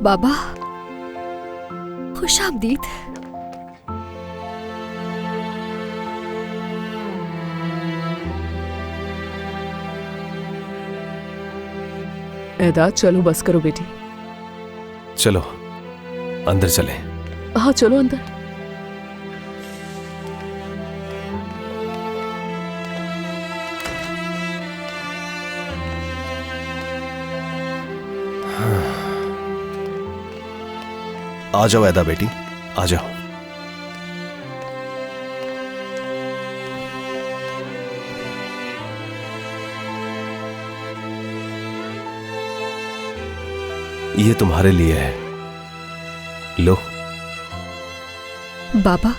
बाबा, खुश आमदीद। एदा, चलो बस करो बेटी। चलो अंदर चले। हाँ चलो अंदर। आ जाओ एदा बेटी, आ जाओ। ये तुम्हारे लिए है, लो। बाबा,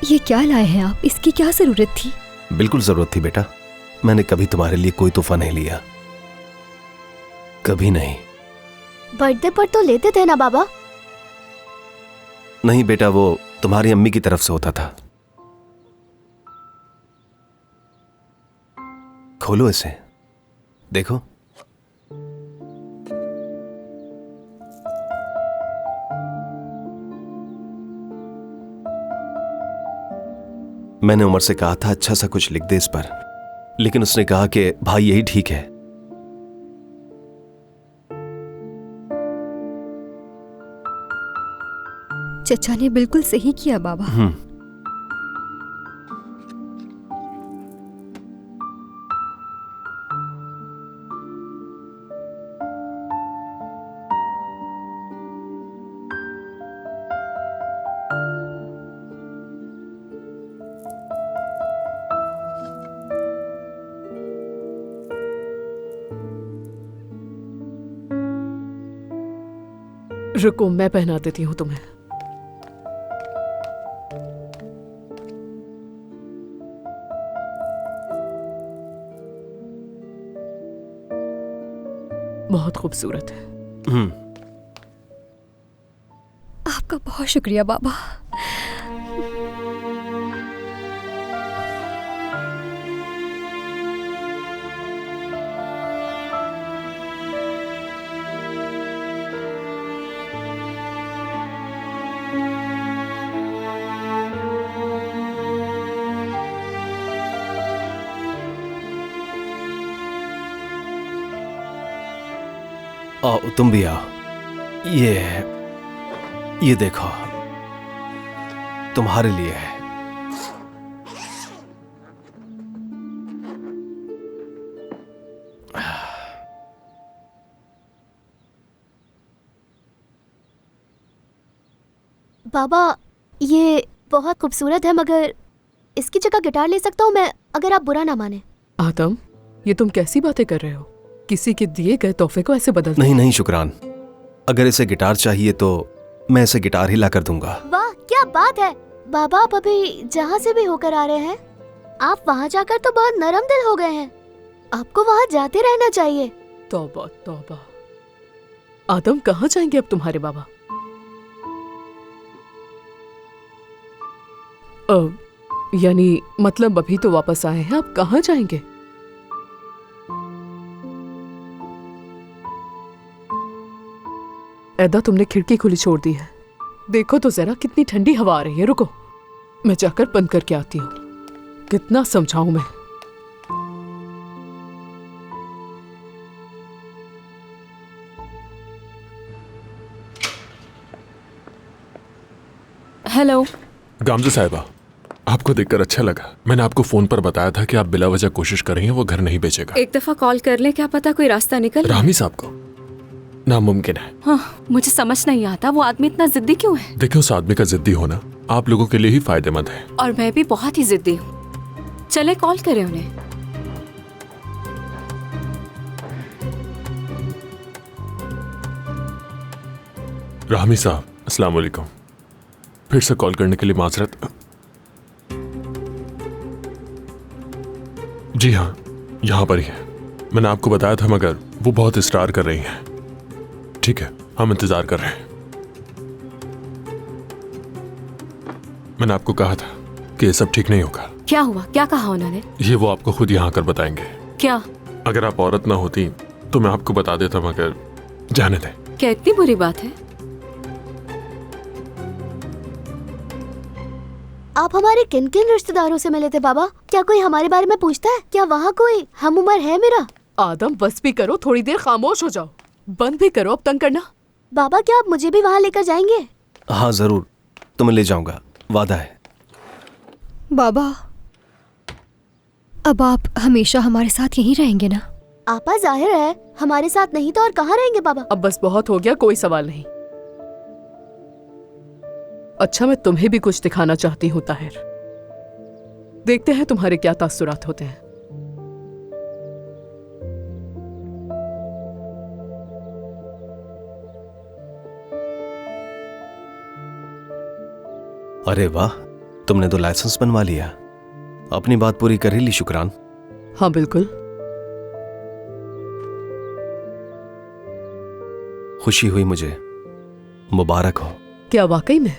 ये क्या लाए हैं आप? इसकी क्या जरूरत थी? बिल्कुल जरूरत थी बेटा। मैंने कभी तुम्हारे लिए कोई तोहफा नहीं लिया, कभी नहीं। बर्थडे पर तो लेते थे ना बाबा? नहीं बेटा, वो तुम्हारी अम्मी की तरफ से होता था। खोलो इसे, देखो। मैंने उमर से कहा था अच्छा सा कुछ लिख दे इस पर, लेकिन उसने कहा कि भाई यही ठीक है। चचा ने बिल्कुल सही किया बाबा। रुको, मैं पहना देती हूँ तुम्हें। बहुत खूबसूरत है। आपका बहुत शुक्रिया बाबा। आओ, तुम भी आओ। ये देखो, तुम्हारे लिए है। बाबा, ये बहुत खूबसूरत है, मगर इसकी जगह गिटार ले सकता हूँ मैं, अगर आप बुरा ना माने। आदम, ये तुम कैसी बातें कर रहे हो? किसी के दिए गए तोहफे को ऐसे बदल? नहीं शुक्रान, अगर इसे गिटार चाहिए तो मैं इसे गिटार ही ला कर दूंगा। वाह, क्या बात है बाबा। आप अभी जहाँ से भी होकर आ रहे हैं, आप वहाँ जाकर तो बहुत नरम दिल हो गए हैं। आपको वहाँ जाते रहना चाहिए। तौबा तौबा। आदम, कहाँ जाएंगे अब तुम्हारे बाबा? यानी मतलब अभी तो वापस आए हैं, आप कहाँ जाएंगे? एदा, तुमने खिड़की खुली छोड़ दी है। देखो तो जरा, कितनी ठंडी हवा आ रही है। रुको, मैं जाकर बंद करके आती हूँ। कितना समझाऊं मैं? हेलो गामजा साहिबा, आपको देखकर अच्छा लगा। मैंने आपको फोन पर बताया था कि आप बिला वजह कोशिश कर रही हैं, वो घर नहीं बेचेगा। एक दफा कॉल कर ले, क्या पता कोई रास्ता निकल। रामी साहब को नामुमकिन है। हाँ, मुझे समझ नहीं आता वो आदमी इतना जिद्दी क्यों है। देखिए, उस आदमी का जिद्दी होना आप लोगों के लिए ही फायदेमंद है। और मैं भी बहुत ही जिद्दी हूँ। चले कॉल करें उन्हें। रामी साहब, अस्सलाम वालेकुम। फिर से कॉल करने के लिए माजरत। जी हाँ, यहाँ पर ही है। मैंने आपको बताया था, मगर वो बहुत इस्रार कर रही हैं। ठीक है, हम इंतजार कर रहे हैं। मैंने आपको कहा था कि ये सब ठीक नहीं होगा। क्या हुआ? क्या कहा उन्होंने? ये वो आपको खुद यहाँ कर बताएंगे। क्या? अगर आप औरत ना होती तो मैं आपको बता देता, मगर जाने दें। क्या इतनी बुरी बात है? आप हमारे किन किन रिश्तेदारों से मिले थे बाबा? क्या कोई हमारे बारे में पूछता है? क्या वहाँ कोई हम उम्र है मेरा? आदम बस भी करो, थोड़ी देर खामोश हो जाओ। बंद भी करो अब तंग करना। बाबा क्या आप मुझे भी वहाँ लेकर जाएंगे? हाँ जरूर, तुम्हें ले जाऊंगा, वादा है। बाबा, अब आप हमेशा हमारे साथ यहीं रहेंगे ना? आपा जाहिर है हमारे साथ नहीं तो और कहाँ रहेंगे बाबा? अब बस बहुत हो गया, कोई सवाल नहीं। अच्छा, मैं तुम्हें भी कुछ दिखाना चाहती हूँ ताहिर। देखते हैं तुम्हारे क्या तासुरात होते हैं। अरे वाह, तुमने तो लाइसेंस बनवा लिया। अपनी बात पूरी कर ही ली शुक्रान। हाँ बिल्कुल। खुशी हुई मुझे, मुबारक हो। क्या वाकई में?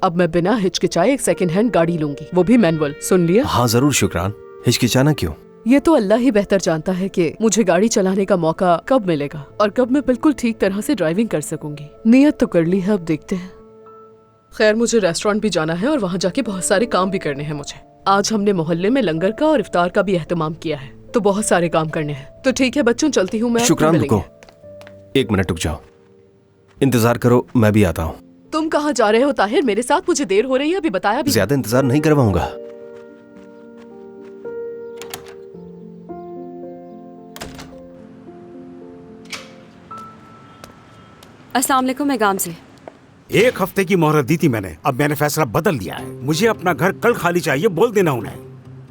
अब मैं बिना हिचकिचाए एक सेकंड हैंड गाड़ी लूंगी, वो भी मैनुअल। सुन लिया? हाँ जरूर शुक्रान, हिचकिचाना क्यों? ये तो अल्लाह ही बेहतर जानता है कि मुझे गाड़ी चलाने का मौका कब मिलेगा और कब मैं बिल्कुल ठीक तरह से ड्राइविंग कर सकूंगी। नियत तो कर ली है, अब देखते हैं। खैर, मुझे रेस्टोरेंट भी जाना है और वहाँ जाके बहुत सारे काम भी करने हैं मुझे। आज हमने मोहल्ले में लंगर का और इफ्तार का भी एहतमाम किया है, तो बहुत सारे काम करने हैं। तो ठीक है बच्चों, चलती हूँ मैं। शुक्रान, रुको, एक मिनट रुक जाओ, इंतजार करो, मैं भी आता हूँ। तुम कहाँ जा रहे हो ताहिर? मेरे साथ? मुझे देर हो रही है, अभी बताया भी। ज्यादा इंतजार नहीं करवाऊंगा। अस्सलाम वालेकुम, मैं गाम से। 1 हफ्ते की मोहलत दी थी मैंने, अब मैंने फैसला बदल लिया है। मुझे अपना घर कल खाली चाहिए, बोल देना उन्हें।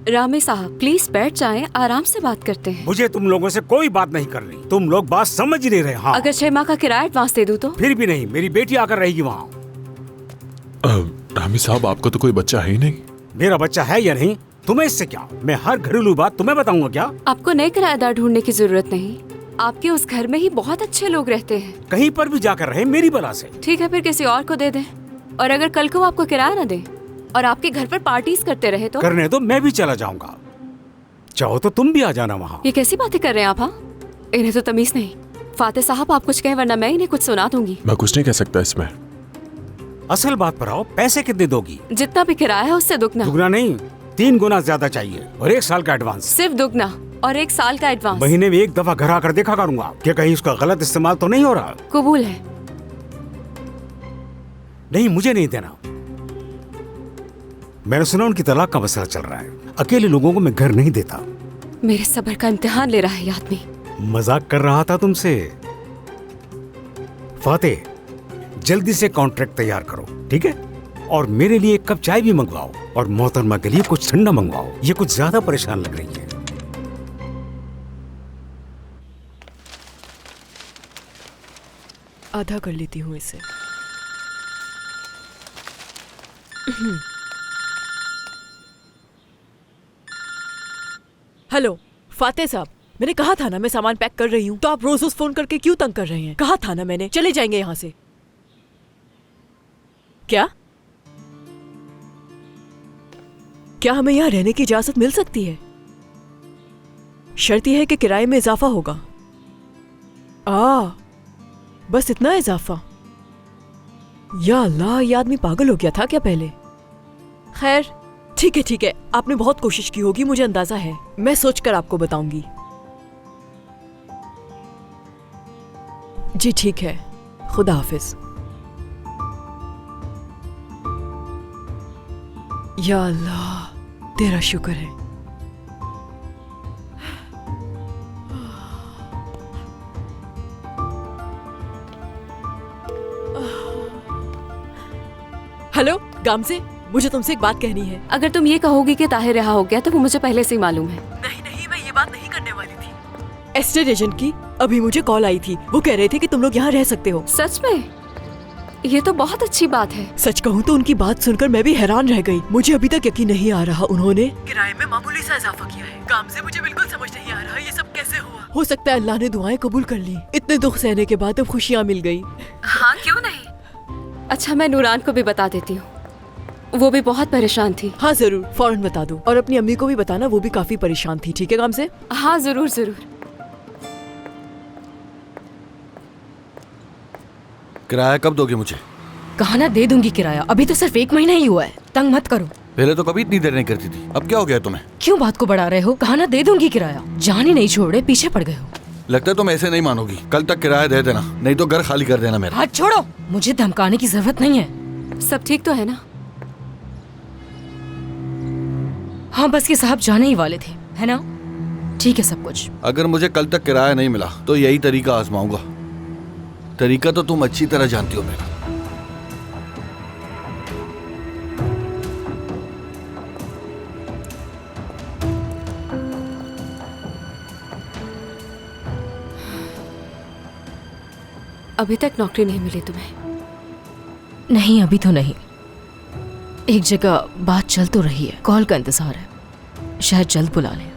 रामे साहब प्लीज बैठ जाएं, आराम से बात करते हैं। मुझे तुम लोगों से कोई बात नहीं करनी, तुम लोग बात समझ ही नहीं रहे। हाँ, अगर 6 माह का किराया एडवांस दे दूं तो? फिर भी नहीं, मेरी बेटी आकर रहेगी वहाँ। रामी साहब, आपका तो कोई बच्चा है ही नहीं। मेरा बच्चा है या नहीं, तुम्हें इससे क्या? मैं हर घरेलू बात तुम्हें बताऊंगा क्या? आपको नए किराएदार ढूंढने की जरूरत नहीं, आपके उस घर में ही बहुत अच्छे लोग रहते हैं। कहीं पर भी जाकर रहे मेरी बला से। ठीक है, फिर किसी और को दे दें। और अगर कल को वो आपको किराया न दे और आपके घर पर पार्टीज करते रहे तो? करने दो, मैं भी चला जाऊंगा। चाहो तो तुम भी आ जाना वहाँ। ये कैसी बातें कर रहे हैं आप? हाँ, इन्हें तो तमीज नहीं। फाते साहब आप कुछ कहें वरना मैं इन्हें कुछ सुना दूंगी। मैं कुछ नहीं कह सकता इसमें। असल बात पर आओ, पैसे कितने दोगी? जितना भी किराया है उससे दुगना। दुगना नहीं, 3 गुना ज्यादा चाहिए और 1 साल का एडवांस। सिर्फ दुगना और 1 साल का एडवांस। महीने में 1 दफा घर आकर देखा करूंगा कि कहीं उसका गलत इस्तेमाल तो नहीं हो रहा। कबूल है। नहीं, मुझे नहीं देना। मैंने सुना उनकी तलाक का मसला चल रहा है। अकेले लोगों को मैं घर नहीं देता। मेरे सब्र का इम्तिहान ले रहा है ये आदमी। मजाक कर रहा था तुमसे। फातेह, जल्दी से कॉन्ट्रैक्ट तैयार करो, ठीक है? और मेरे लिए 1 कप चाय भी मंगवाओ और मोहतरमा के लिए कुछ ठंडा मंगवाओ। ये कुछ ज्यादा परेशान लग रही है। आधा कर लेती हूँ इसे। हेलो फातेह साहब, मैंने कहा था ना मैं सामान पैक कर रही हूँ, तो आप रोज फोन करके क्यों तंग कर रहे हैं? कहा था ना मैंने, चले जाएंगे यहाँ से। क्या क्या हमें यहाँ रहने की इजाजत मिल सकती है? शर्त यह है कि किराए में इजाफा होगा। बस इतना इजाफा? या अल्लाह, ये आदमी पागल हो गया था क्या पहले? खैर ठीक है, आपने बहुत कोशिश की होगी, मुझे अंदाजा है। मैं सोचकर आपको बताऊंगी। जी ठीक है, खुदा हाफिज। या अल्लाह, तेरा शुक्र है। हेलो गाम से, मुझे तुमसे एक बात कहनी है। अगर तुम ये कहोगी कि ताहिर रहा हो गया तो वो मुझे पहले से ही मालूम है। नहीं, मैं ये बात नहीं करने वाली थी। एस्टेट एजेंट की अभी मुझे कॉल आई थी, वो कह रहे थे कि तुम लोग यहाँ रह सकते हो। सच में? ये तो बहुत अच्छी बात है। सच कहूँ तो उनकी बात सुनकर मैं भी हैरान रह गई। मुझे अभी तक यकीन नहीं आ रहा उन्होंने किराए में मामूली सा इजाफा किया है। काम से मुझे बिल्कुल समझ नहीं आ रहा ये सब कैसे हुआ। हो सकता है अल्लाह ने दुआएं कबूल कर ली। इतने दुख सहने के बाद अब खुशियाँ मिल गई। हाँ क्यों नहीं। अच्छा, मैं नूरान को भी बता देती हूँ, वो भी बहुत परेशान थी। हाँ जरूर, फौरन बता दो। और अपनी अम्मी को भी बताना, वो भी काफी परेशान थी। ठीक है काम से? हाँ जरूर जरूर। किराया कब दोगे मुझे? कहा ना दे दूंगी किराया, अभी तो सिर्फ 1 महीना ही हुआ है, तंग मत करो। पहले तो कभी इतनी देर नहीं करती थी, अब क्या हो गया तुम्हें? क्यों बात को बढ़ा रहे हो? कहा ना दे दूंगी किराया, जान ही नहीं छोड़े, पीछे पड़ गए हो। लगता है तुम ऐसे नहीं मानोगी। कल तक किराया दे देना, नहीं तो घर खाली कर देना मेरा। हाथ छोड़ो, मुझे धमकाने की जरूरत नहीं है। सब ठीक तो है ना? हाँ बस ये साहब जाने ही वाले थे, है ना? ठीक है सब कुछ। अगर मुझे कल तक किराया नहीं मिला तो यही तरीका आजमाऊंगा। तरीका तो तुम अच्छी तरह जानती हो मेरा। अभी तक नौकरी नहीं मिली तुम्हें? नहीं अभी तो नहीं, एक जगह बात चल तो रही है, कॉल का इंतजार है, शायद जल्द बुला लें।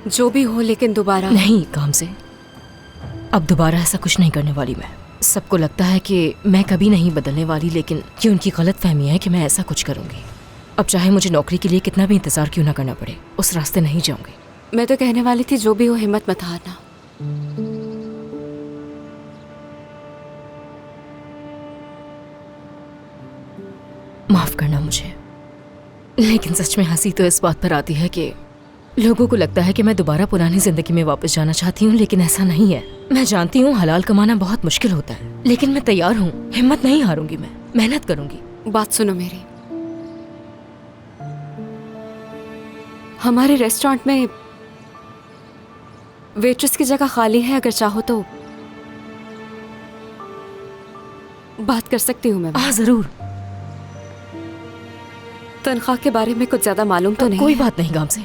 जो भी हो लेकिन दोबारा नहीं काम से, अब दोबारा ऐसा कुछ नहीं करने वाली मैं। सबको लगता है कि मैं कभी नहीं बदलने वाली, लेकिन ये उनकी गलत फहमी है कि मैं ऐसा कुछ करूंगी। अब चाहे मुझे नौकरी के लिए कितना भी इंतजार क्यों ना करना पड़े, उस रास्ते नहीं जाऊंगी। मैं तो कहने वाली थी जो भी हो हिम्मत मत हारना। माफ करना मुझे, लेकिन सच में हंसी तो इस बात पर आती है कि लोगों को लगता है कि मैं दोबारा पुरानी जिंदगी में वापस जाना चाहती हूँ, लेकिन ऐसा नहीं है। मैं जानती हूँ हलाल कमाना बहुत मुश्किल होता है, लेकिन मैं तैयार हूँ, हिम्मत नहीं हारूंगी, मैं मेहनत करूंगी। बात सुनो मेरी, हमारे रेस्टोरेंट में वेट्रेस की जगह खाली है, अगर चाहो तो बात कर सकती हूँ मैं। हाँ जरूर। तनख्वाह के बारे में कुछ ज्यादा मालूम तो नहीं? कोई बात नहीं गाम से,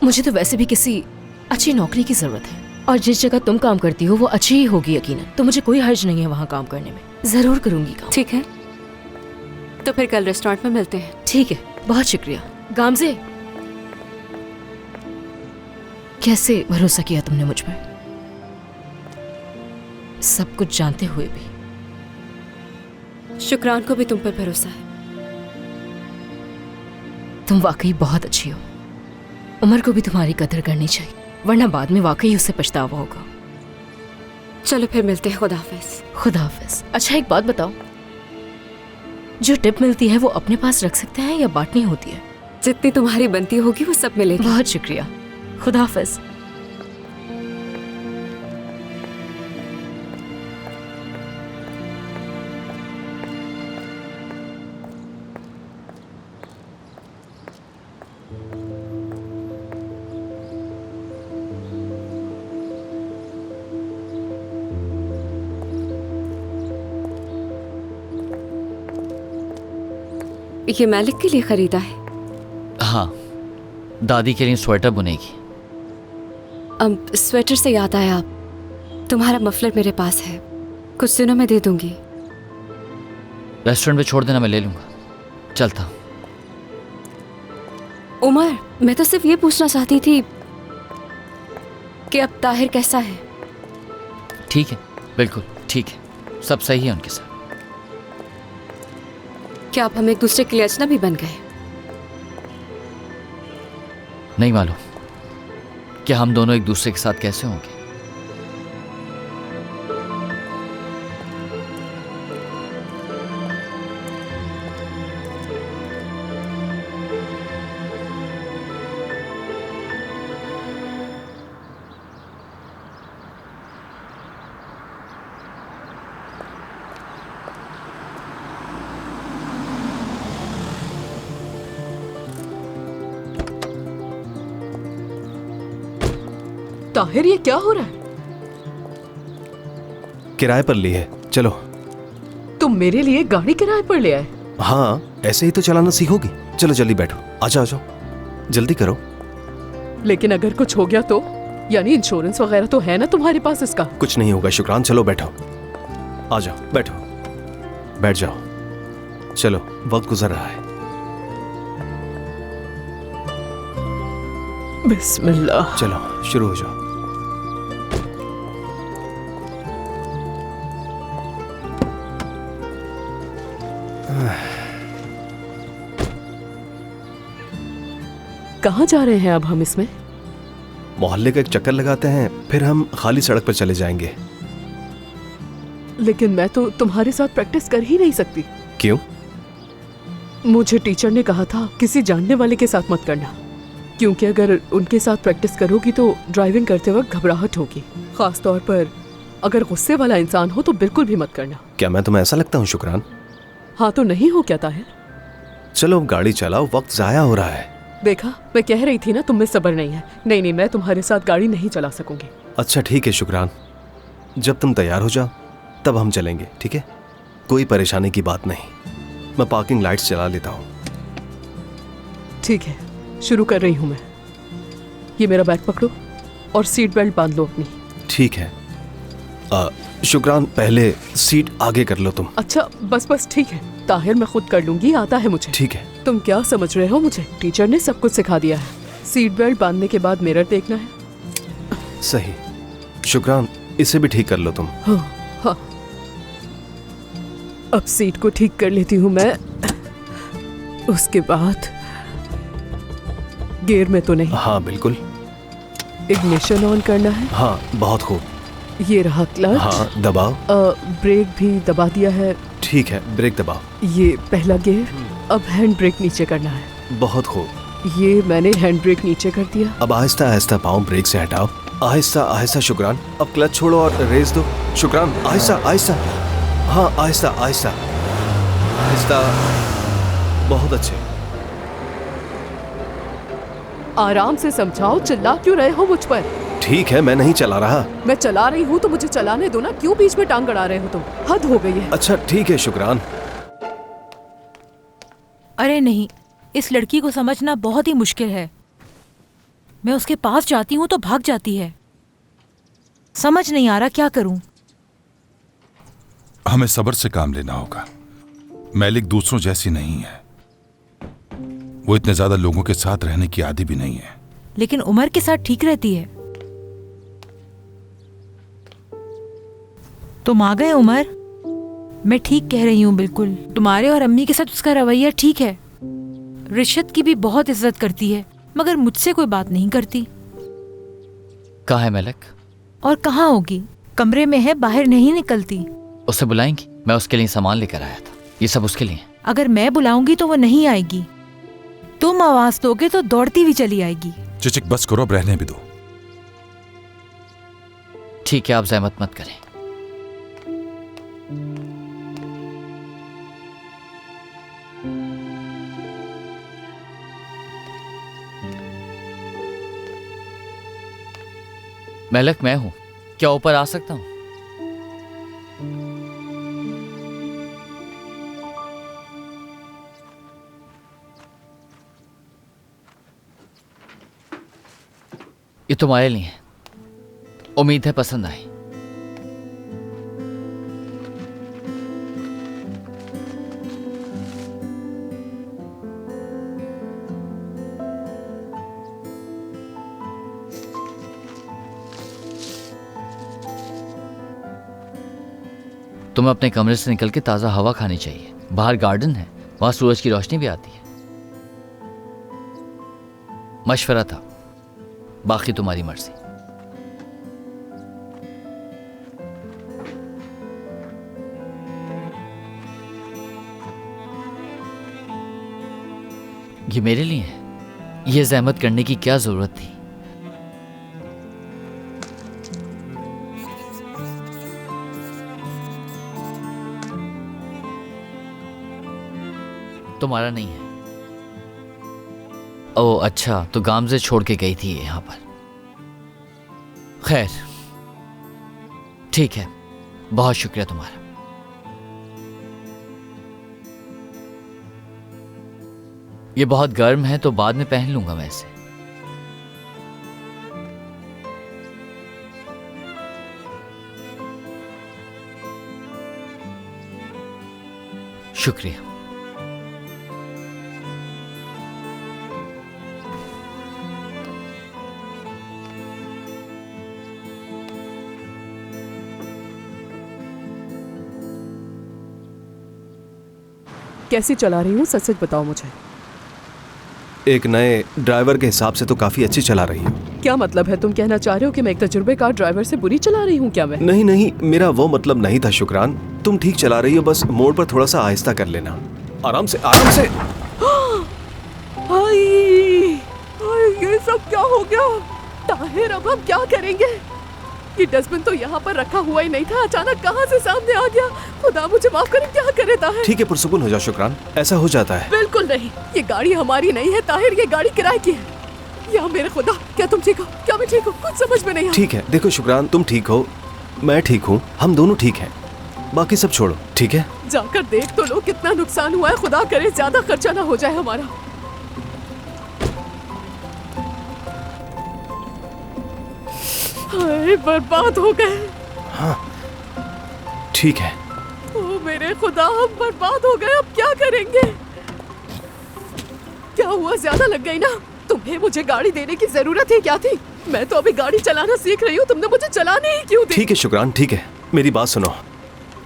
मुझे तो वैसे भी किसी अच्छी नौकरी की जरूरत है, और जिस जगह तुम काम करती हो वो अच्छी ही होगी यकीनन, तो मुझे कोई हर्ज नहीं है वहाँ काम करने में। जरूर करूंगी काम। ठीक है, तो फिर कल रेस्टोरेंट में मिलते हैं। ठीक है, बहुत शुक्रिया। गामजे, कैसे भरोसा किया तुमने मुझ पर, सब कुछ जानते हुए भी? शुक्रान को भी तुम पर भरोसा है। तुम वाकई बहुत अच्छी हो, उमर को भी तुम्हारी कदर करनी चाहिए, वरना बाद में वाकई उससे पछतावा होगा। चलो फिर मिलते हैं, खुदा हाफिज। खुदा हाफिज। अच्छा एक बात बताओ, जो टिप मिलती है वो अपने पास रख सकते हैं या बांटनी होती है? जितनी तुम्हारी बनती होगी वो सब मिलेगी। बहुत शुक्रिया, खुदा हाफिज। ये मालिक के लिए खरीदा है? हाँ, दादी के लिए स्वेटर बुनेगी। स्वेटर से याद आया, तुम्हारा मफलर मेरे पास है, कुछ दिनों में दे दूंगी। रेस्टोरेंट पे छोड़ देना, मैं ले लूंगा। चलता हूँ। उमर, मैं तो सिर्फ ये पूछना चाहती थी कि अब ताहिर कैसा है? ठीक है, बिल्कुल ठीक है, सब सही है उनके साथ। क्या अब हम एक दूसरे के लिए अजनबी बन गए? नहीं मालूम कि हम दोनों एक दूसरे के साथ कैसे होंगे। ताहिर ये क्या हो रहा है? किराए पर ली है, चलो। तुम मेरे लिए गाड़ी किराए पर ले आए? हाँ, ऐसे ही तो चलाना सीखोगी। चलो जल्दी बैठो, आ जाओ जल्दी करो। लेकिन अगर कुछ हो गया तो? यानी इंश्योरेंस वगैरह तो है ना तुम्हारे पास इसका? कुछ नहीं होगा शुक्रान, चलो बैठो, आ जाओ, बैठो, बैठ जाओ। चलो, वक्त गुजर रहा है। बिस्मिल्लाह। चलो शुरू हो जाओ। कहाँ जा रहे हैं अब हम इसमें? मोहल्ले का एक चक्कर लगाते हैं, फिर हम खाली सड़क पर चले जाएंगे। लेकिन मैं तो तुम्हारे साथ प्रैक्टिस कर ही नहीं सकती। क्यों? मुझे टीचर ने कहा था किसी जानने वाले के साथ मत करना, क्योंकि अगर उनके साथ प्रैक्टिस करोगी तो ड्राइविंग करते वक्त घबराहट होगी। खास तौर पर अगर गुस्से वाला इंसान हो तो बिल्कुल भी मत करना। क्या मैं तुम्हें ऐसा लगता हूँ शुक्रान? हाँ तो नहीं हो क्या ताहिर? चलो अब गाड़ी चलाओ, वक्त जाया हो रहा है। देखा, मैं कह रही थी ना तुम में सब्र नहीं है। नहीं, मैं तुम्हारे साथ गाड़ी नहीं चला सकूंगी। अच्छा ठीक है शुक्रान, जब तुम तैयार हो जाओ तब हम चलेंगे, ठीक है? कोई परेशानी की बात नहीं। मैं पार्किंग लाइट्स चला लेता हूँ। ठीक है, शुरू कर रही हूँ मैं। ये मेरा बैग पकड़ो और सीट बेल्ट बांध लो अपनी। ठीक है। शुक्रान, पहले सीट आगे कर लो तुम। अच्छा बस ठीक है ताहिर, मैं खुद कर लूंगी, आता है मुझे। ठीक है। तुम क्या समझ रहे हो मुझे? टीचर ने सब कुछ सिखा दिया है। सीट बेल्ट बांधने के बाद मिरर देखना है। सही। शुक्रान, इसे भी ठीक कर लो तुम। हाँ। अब सीट को ठीक कर लेती हूँ मैं। उसके बाद गियर में तो नहीं? हाँ बिल्कुल। इग्निशन ऑन करना है? हाँ बहुत खूब। ये रहा क्लच। हाँ दबाओ। ब्रेक भी दबा दिया है। ठीक है, ब्रेक दबाओ। ये पहला गियर। अब हैंड ब्रेक नीचे करना है। बहुत खूब। ये मैंने हैंड ब्रेक नीचे कर दिया। अब आहिस्ता आहिस्ता पाँव ब्रेक से हटाओ। आहिस्ता आहिस्ता शुक्रान। अब क्लच छोड़ो और रेस दो। शुक्रान, आहिस्ता आहिस्ता। हाँ आहिस्ता आहिस्ता आहिस्ता। बहुत अच्छे। आराम से समझाओ, चिल्ला क्यों रहे हो मुझ पर? ठीक है, मैं नहीं चला रहा। मैं चला रही हूँ तो मुझे चलाने दो ना, क्यों बीच में टांग अड़ा रहे हो तुम? हद हो गई है। अच्छा ठीक है शुक्रान। अरे नहीं, इस लड़की को समझना बहुत ही मुश्किल है। मैं उसके पास जाती हूँ तो भाग जाती है। समझ नहीं आ रहा क्या करूं। हमें सब्र से काम लेना होगा। मैलिक दूसरों जैसी नहीं है। वो इतने ज्यादा लोगों के साथ रहने की आदी भी नहीं है। लेकिन उमर के साथ ठीक रहती है। तुम आ गए उमर? मैं ठीक कह रही हूँ बिल्कुल। तुम्हारे और अम्मी के साथ उसका रवैया ठीक है। रिशत की भी बहुत इज्जत करती है, मगर मुझसे कोई बात नहीं करती। कहाँ है मैलिक? और कहाँ होगी? कमरे में है, बाहर नहीं निकलती। उसे बुलाएंगी? मैं उसके लिए सामान लेकर आया था। ये सब उसके लिए। अगर मैं बुलाऊंगी तो वो नहीं आएगी। तुम आवाज दोगे तो दौड़ती भी चली आएगी। चिचिक बस करो, अब रहने भी दो। ठीक है, आप जहमत मत करें। मैलिक, मैं हूं। क्या ऊपर आ सकता हूं? ये तुम्हारे लिए है। उम्मीद है पसंद आए। तुम्हें अपने कमरे से निकल के ताज़ा हवा खानी चाहिए। बाहर गार्डन है, वहां सूरज की रोशनी भी आती है। मशवरा था, बाकी तुम्हारी मर्जी। ये मेरे लिए है। ये ज़हमत करने की क्या जरूरत थी? तुम्हारा नहीं है। ओह अच्छा, तो गामजे छोड़ के गई थी यहां पर। खैर ठीक है, बहुत शुक्रिया तुम्हारा। ये बहुत गर्म है तो बाद में पहन लूंगा मैं इसे। शुक्रिया। कैसी चला रही हूँ, सच सच बताओ मुझे। एक नए ड्राइवर के हिसाब से तो काफी अच्छी चला रही हूँ। क्या मतलब है? तुम कहना चाह रहे हो कि मैं एक तजुर्बेकार ड्राइवर से बुरी चला रही हूँ क्या मैं? नहीं नहीं, मेरा वो मतलब नहीं था शुक्रान। तुम ठीक चला रही हो, बस मोड़ पर थोड़ा सा आहिस्ता कर लेना। आराम से आराम से। हाय, ये सब क्या हो गया? ताहिर, अब हम क्या करेंगे? ये डस्टबिन तो यहाँ पर रखा हुआ ही नहीं था, अचानक कहाँ से सामने आ गया? खुदा मुझे माफ करे, क्या करे ताहिर? ठीक है, पुरसुकून हो जाओ शुक्रान, ऐसा हो जाता है। बिल्कुल नहीं, ये गाड़ी हमारी नहीं है ताहिर, ये गाड़ी किराए की है। या मेरे खुदा, क्या तुम ठीक हो? क्या मैं ठीक हूँ? कुछ समझ में नहीं आ। ठीक है, देखो शुक्रान, तुम ठीक हो, मैं ठीक हूँ, हम दोनों ठीक हैं, बाकी सब छोड़ो, ठीक है? जाकर देख तो लो कितना नुकसान हुआ है, खुदा करे ज्यादा खर्चा ना हो जाए हमारा। हाय, बर्बाद हो गए। हाँ, ठीक है। ओ मेरे खुदा, हम बर्बाद हो गए, अब क्या करेंगे? क्या हुआ, ज्यादा लग गई ना? तुम्हें मुझे गाड़ी देने की जरूरत है क्या थी? मैं तो अभी गाड़ी चलाना सीख रही हूँ, तुमने मुझे चलाने ही क्यों दी? ठीक है शुक्रान, ठीक है, मेरी बात सुनो,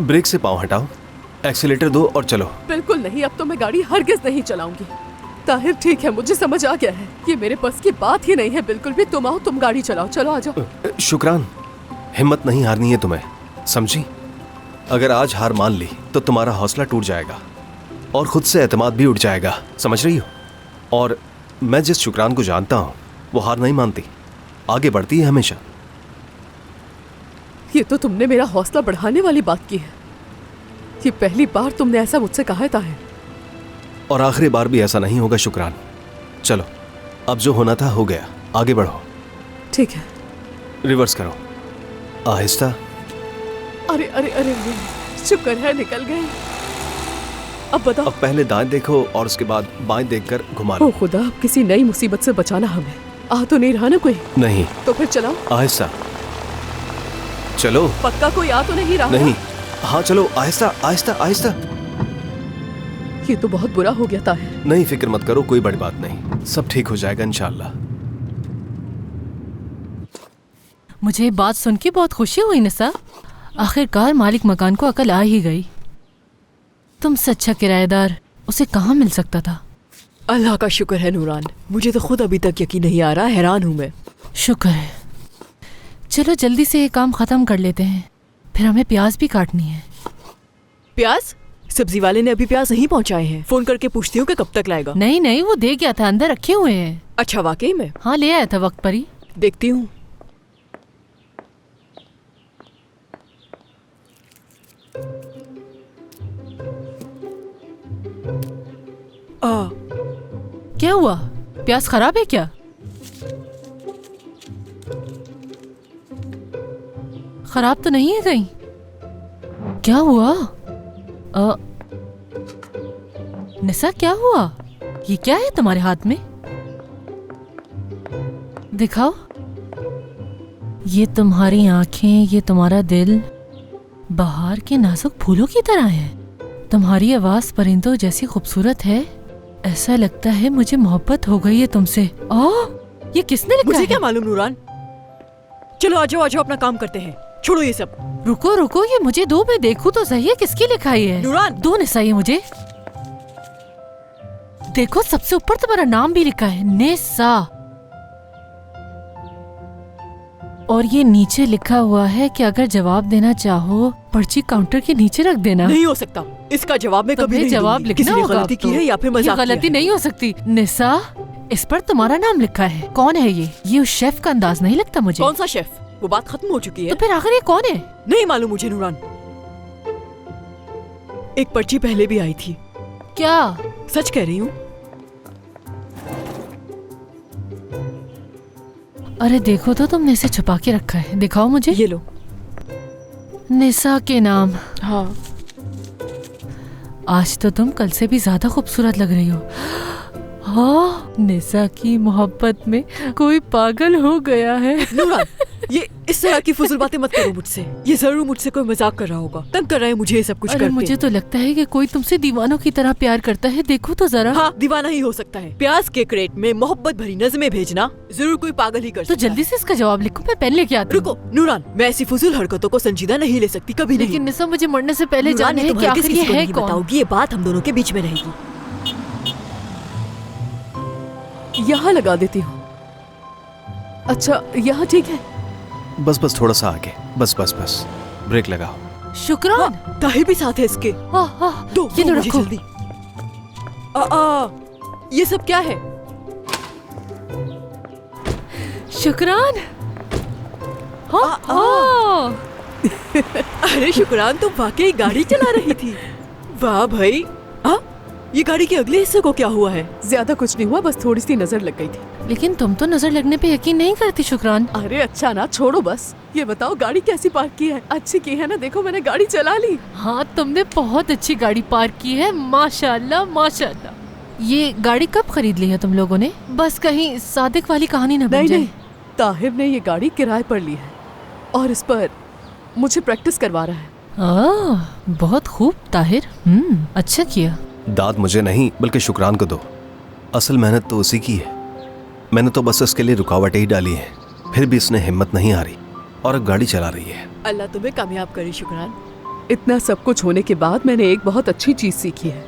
ब्रेक से पाँव हटाओ, एक्सीलेटर दो और चलो। बिल्कुल नहीं, अब तो मैं गाड़ी हरगिज नहीं चलाऊंगी। ताहिर ठीक है, मुझे समझ आ गया है, ये मेरे बस की बात ही नहीं है बिल्कुल भी। तुम आओ, तुम गाड़ी चलाओ, चलो आ जाओ। शुक्रान, हिम्मत नहीं हारनी है तुम्हें, समझी? अगर आज हार मान ली तो तुम्हारा हौसला टूट जाएगा और खुद से एतमाद भी उठ जाएगा, समझ रही हो? और मैं जिस शुक्रान को जानता हूँ वो हार नहीं मानती, आगे बढ़ती है हमेशा। ये तो तुमने मेरा हौसला बढ़ाने वाली बात की है। ये पहली बार तुमने ऐसा मुझसे कहा है। और आखिरी बार भी ऐसा नहीं होगा शुक्रान। चलो, अब जो होना था हो गया, आगे बढ़ो। ठीक है, रिवर्स करो, आहिस्ता। अरे अरे अरे, शुक्र है निकल गए। अब बताओ। अब पहले दाएं देखो और उसके बाद बाएं देखकर घुमा लो। ओ खुदा, अब किसी नई मुसीबत से बचाना हमें। आ तो नहीं रहा ना कोई? नहीं। तो फिर चलाओ, आहिस्ता चलो। पक्का कोई आ तो नहीं रहा? नहीं। हाँ चलो, आहिस्ता आहिस्ता आहिस्ता। ये तो बहुत बुरा हो गया ताहिर। नहीं, फिक्र मत करो, कोई बड़ी बात नहीं, सब ठीक हो जाएगा इंशाल्लाह। मुझे बात सुन के बहुत खुशी हुई निसा। आखिरकार मालिक मकान को अकल आ ही गई। तुमसे अच्छा किराएदार उसे कहाँ मिल सकता था? अल्लाह का शुक्र है नूरान, मुझे तो खुद अभी तक यकीन नहीं आ रहा, हैरान हूँ मैं। शुक्र है। चलो जल्दी से ये काम खत्म कर लेते हैं, फिर हमें प्याज भी काटनी है। प्याज? सब्जी वाले ने अभी प्याज नहीं पहुंचाए हैं। फोन करके पूछती हूँ कि कब तक लाएगा। नहीं नहीं, वो दे गया था, अंदर रखे हुए हैं। अच्छा, वाकई में? हाँ, ले आया था वक्त पर ही। देखती हूँ। क्या हुआ? प्याज खराब है क्या? खराब तो नहीं है कहीं? क्या हुआ? निसा, क्या हुआ? ये क्या है तुम्हारे हाथ में? दिखाओ। ये तुम्हारी आंखें, ये तुम्हारा दिल बाहर के नाजुक फूलों की तरह है। तुम्हारी आवाज परिंदों जैसी खूबसूरत है। ऐसा लगता है मुझे मोहब्बत हो गई है तुमसे। ये किसने लिखा? मुझे क्या मालूम नूरान। चलो आ जाओ अपना काम करते हैं, छोड़ो ये सब। रुको रुको, ये मुझे दो, मैं देखूं तो सही है किसकी लिखाई है। नूरान, दो निसा, ये मुझे देखो, सबसे ऊपर तुम्हारा नाम भी लिखा है, निसा। और ये नीचे लिखा हुआ है कि अगर जवाब देना चाहो पर्ची काउंटर के नीचे रख देना। नहीं हो सकता, इसका जवाब मैं कभी नहीं जवाब दूंगी। लिखना किसी ने होगा। गलती की है या फिर मजाक किया गलती है। नहीं हो सकती निसा, इस पर तुम्हारा नाम लिखा है। कौन है ये उस शेफ का अंदाज नहीं लगता मुझे। कौन सा शेफ? वो बात खत्म हो चुकी है। तो फिर आखिर ये कौन है? नहीं मालूम मुझे नूरान। एक पर्ची पहले भी आई थी। क्या? सच कह रही हूँ। अरे देखो तो, तुमने इसे छुपा के रखा है, दिखाओ मुझे। ये लो। निसा के नाम। हाँ। आज तो तुम कल से भी ज्यादा खूबसूरत लग रही हो। हाँ, निसा की मोहब्बत में कोई पागल हो गया है। नूरान, ये इस तरह की फुजुल बातें मत करो मुझसे। ये जरूर मुझसे कोई मजाक कर रहा होगा, तंग कर रहा है मुझे ये सब कुछ करके। मुझे तो लगता है कि कोई तुमसे दीवानों की तरह प्यार करता है, देखो तो जरा। हाँ, दीवाना ही हो सकता है। प्याज के क्रेट में मोहब्बत भरी नज़में भेजना जरूर कोई पागल ही कर सकता है। तो जल्दी से इसका जवाब लिखो, मैं पेन लेके आती हूँ। रुको नूरान, मैं ऐसी फुजुल हरकतों को संजीदा नहीं ले सकती, कभी नहीं। लेकिन निसा, मुझे मरने से पहले जाने है कि आखिर ये है कौन। बताओगी, ये बात हम दोनों के बीच में रहेगी। यहाँ लगा देती हूँ। अच्छा यहाँ ठीक है। बस बस थोड़ा सा आगे, बस बस बस, ब्रेक लगाओ। शुक्रान, ताहिर भी साथ है इसके। दो ये तो मुझे रखो। जल्दी। ये सब क्या है? शुक्रान। अरे शुक्रान, तुम वाकई गाड़ी चला रही थी। वाह भाई। ये गाड़ी के अगले हिस्से को क्या हुआ है? ज्यादा कुछ नहीं हुआ, बस थोड़ी सी नजर लग गई थी। लेकिन तुम तो नजर लगने पे यकीन नहीं करती शुक्रान। अरे अच्छा ना, छोड़ो बस। ये बताओ गाड़ी कैसी पार्क की है? अच्छी की है ना? देखो मैंने गाड़ी चला ली। हाँ, तुमने बहुत अच्छी गाड़ी पार्क की है, माशाल्लाह माशाल्लाह। ये गाड़ी कब खरीद ली है तुम लोगों ने? बस कहीं सादिक वाली कहानी न बन जाए। नहीं, ताहिर ने ये गाड़ी किराए पर ली है और इस पर मुझे प्रैक्टिस करवा रहा है। बहुत खूब ताहिर, अच्छा किया। दाद मुझे नहीं बल्कि शुक्रान को दो। असल मेहनत तो उसी की है। मैंने तो बस इसके लिए रुकावटें ही डाली हैं, फिर भी इसने हिम्मत नहीं हारी और अब गाड़ी चला रही है। अल्लाह तुम्हें कामयाब करे शुक्रान। इतना सब कुछ होने के बाद मैंने एक बहुत अच्छी चीज सीखी है,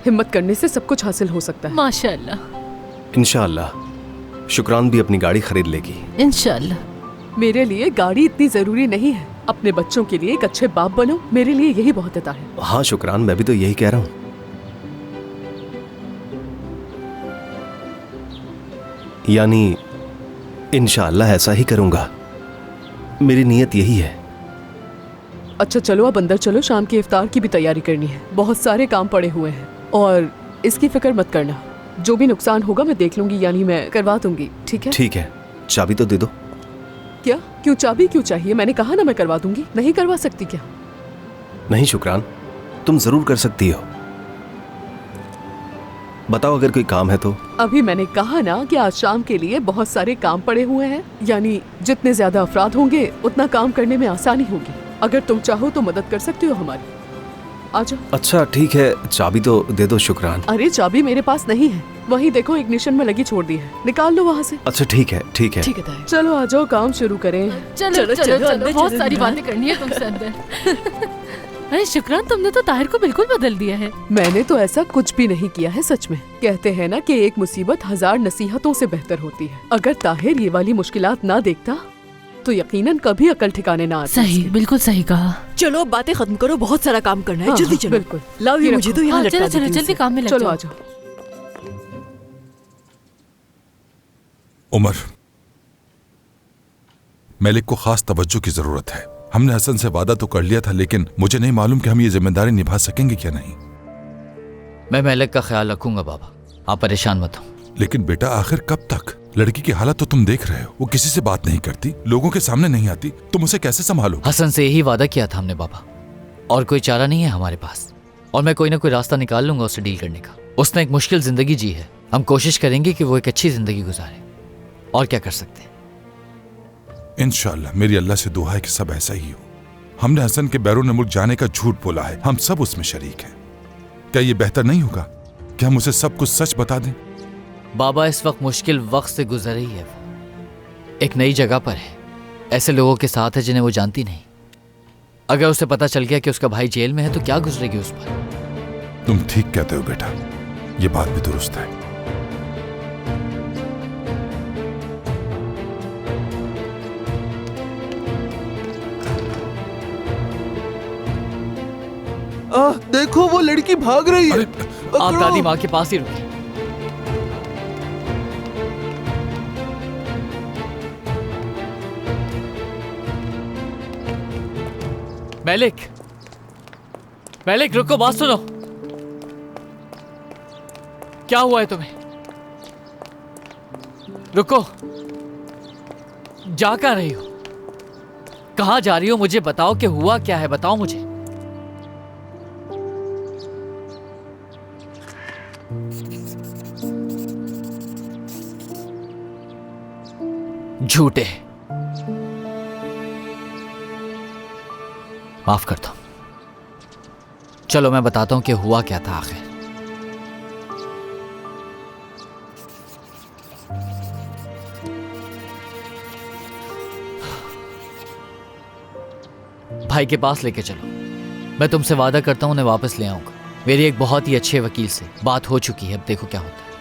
हिम्मत करने से सब कुछ हासिल हो सकता है। माशाल्लाह। इंशाअल्लाह शुक्रान भी अपनी गाड़ी खरीद लेगी। इंशाअल्लाह। मेरे लिए गाड़ी इतनी जरूरी नहीं है। अपने बच्चों के लिए एक अच्छे बाप बनो, मेरे लिए यही बहुत है। हाँ शुक्रान, मैं भी तो यही कह रहा हूँ। यानी इंशाअल्लाह ऐसा ही करूंगा, मेरी नीयत यही है। अच्छा चलो अब अंदर चलो, शाम की इफ्तार की भी तैयारी करनी है। बहुत सारे काम पड़े हुए हैं और इसकी फिक्र मत करना, जो भी नुकसान होगा मैं देख लूंगी, यानी मैं करवा दूंगी। ठीक है? ठीक है, चाबी तो दे दो। क्या? क्यों चाबी क्यों चाहिए? मैंने कहा ना मैं करवा दूंगी। नहीं करवा सकती क्या? नहीं शुक्रान, तुम जरूर कर सकती हो। बताओ अगर कोई काम है तो। अभी मैंने कहा ना कि आज शाम के लिए बहुत सारे काम पड़े हुए हैं, यानी जितने ज्यादा अफराद होंगे उतना काम करने में आसानी होगी। अगर तुम चाहो तो मदद कर सकते हो हमारी। आ जाओ। अच्छा ठीक है, चाबी तो दे दो शुक्रान। अरे चाबी मेरे पास नहीं है, वहीं देखो इग्निशन में लगी छोड़ दी है, निकाल लो वहाँ से। अच्छा ठीक है ठीक है। ठीक है ताहिर। चलो आ जाओ, काम शुरू करें। चलो चलो चलो, बहुत सारी बातें करनी है तुमसे अंदर। अरे शुक्रान, तुमने तो ताहिर को बिल्कुल बदल दिया है। मैंने तो ऐसा कुछ भी नहीं किया है, सच में। कहते हैं ना कि एक मुसीबत 1000 नसीहतों से बेहतर होती है। अगर ताहिर ये वाली मुश्किलात ना देखता तो यकीनन कभी अकल ठिकाने ना आती। सही, बिल्कुल सही कहा। चलो अब बातें खत्म करो, बहुत सारा काम करना है। हाँ, जल्दी चलो। बिल्कुल। लाओ ये मुझे तो यहाँ लटका चलो देती चलो हूँ जल्दी इसे। काम में लग चलो जाओ। आ जाओ। उमर, मलिक को खास तवज्जो की जरूरत है। हमने हसन से वादा तो कर लिया था, लेकिन मुझे नहीं मालूम कि हम ये जिम्मेदारी निभा सकेंगे क्या नहीं। मैं मलिक का ख्याल रखूंगा बाबा, आप परेशान मत हो। लेकिन बेटा आखिर कब तक? लड़की की हालत तो तुम देख रहे हो, वो किसी से बात नहीं करती, लोगों के सामने नहीं आती, तुम उसे कैसे संभालो? हसन से यही वादा किया था हमने बाबा, और कोई चारा नहीं है हमारे पास, और मैं कोई ना कोई रास्ता निकाल लूंगा उससे डील करने का। उसने एक मुश्किल जिंदगी जी है, हम कोशिश करेंगे कि वो एक अच्छी जिंदगी गुजारे, और क्या कर सकते हैं। इंशाअल्लाह, मेरी अल्लाह से दुआ है कि सब ऐसा ही हो। हमने हसन के बैरून मुल्क जाने का झूठ बोला है, हम सब उसमें शरीक हैं। क्या ये बेहतर नहीं होगा कि हम उसे सब कुछ सच बता दें? बाबा इस वक्त मुश्किल वक्त से गुजर रही है, वो एक नई जगह पर है, ऐसे लोगों के साथ है जिन्हें वो जानती नहीं। अगर उसे पता चल गया कि उसका भाई जेल में है तो क्या गुजरेगी उस पर। तुम ठीक कहते हो बेटा, ये बात भी दुरुस्त है। देखो वो लड़की भाग रही है। आप दादी माँ के पास ही रुके। मलिक, मलिक रुको, बात सुनो। क्या हुआ है तुम्हें? रुको, जा कहाँ रही हो? कहाँ जा रही हो? मुझे बताओ कि हुआ क्या है, बताओ मुझे। झूठे, माफ कर दो। चलो मैं बताता हूं कि हुआ क्या था आखिर। भाई के पास लेके चलो, मैं तुमसे वादा करता हूं उन्हें वापस ले आऊंगा। मेरी एक बहुत ही अच्छे वकील से बात हो चुकी है, अब देखो क्या होता है।